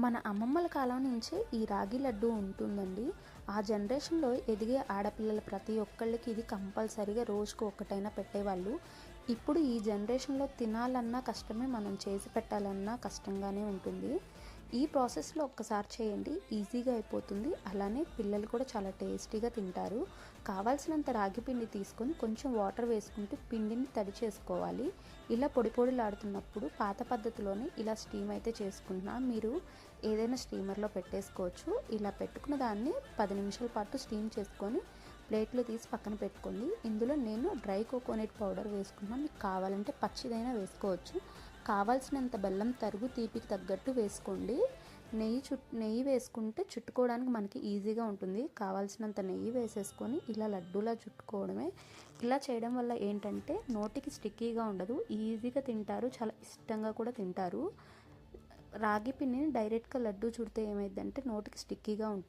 మన అమ్మమ్మల కాలం నుంచే ఈ రాగి లడ్డు ఉంటుందండి. ఆ జనరేషన్‌లో ఎదిగే ఆడపిల్లలు ప్రతి ఒక్కళ్ళకి ఇది కంపల్సరీగా రోజుకు ఒక్కటైనా పెట్టేవాళ్ళు. ఇప్పుడు ఈ జనరేషన్‌లో తినాలన్నా కష్టమే, మనం చేసి పెట్టాలన్నా కష్టంగానే ఉంటుంది. ఈ ప్రాసెస్‌లో ఒక్కసారి చేయండి, ఈజీగా అయిపోతుంది. అలానే పిల్లలు కూడా చాలా టేస్టీగా తింటారు. కావాల్సినంత రాగి పిండి తీసుకొని కొంచెం వాటర్ వేసుకుంటూ పిండిని తడి చేసుకోవాలి. ఇలా పొడి పొడిలాడుతున్నప్పుడు పాత పద్ధతిలోనే ఇలా స్టీమ్ అయితే చేసుకుంటున్నా. మీరు ఏదైనా స్టీమర్లో పెట్టేసుకోవచ్చు. ఇలా పెట్టుకున్న దాన్ని 10 నిమిషాల పాటు స్టీమ్ చేసుకొని ప్లేట్లో తీసి పక్కన పెట్టుకోండి. ఇందులో నేను డ్రై కోకోనట్ పౌడర్ వేసుకున్నాను. మీకు కావాలంటే పచ్చిదైనా వేసుకోవచ్చు. కావాల్సినంత బెల్లం తరుగు తీపికి తగ్గట్టు వేసుకోండి. నెయ్యి వేసుకుంటే చుట్టుకోవడానికి మనకి ఈజీగా ఉంటుంది. కావాల్సినంత నెయ్యి వేసేసుకొని ఇలా లడ్డూలా చుట్టుకోవడమే. ఇలా చేయడం వల్ల ఏంటంటే నోటికి స్టిక్కీగా ఉండదు, ఈజీగా తింటారు, చాలా ఇష్టంగా కూడా తింటారు. రాగి పిండిని డైరెక్ట్గా లడ్డూ చుడితే ఏమైందంటే నోటికి స్టిక్కీగా ఉంటుంది.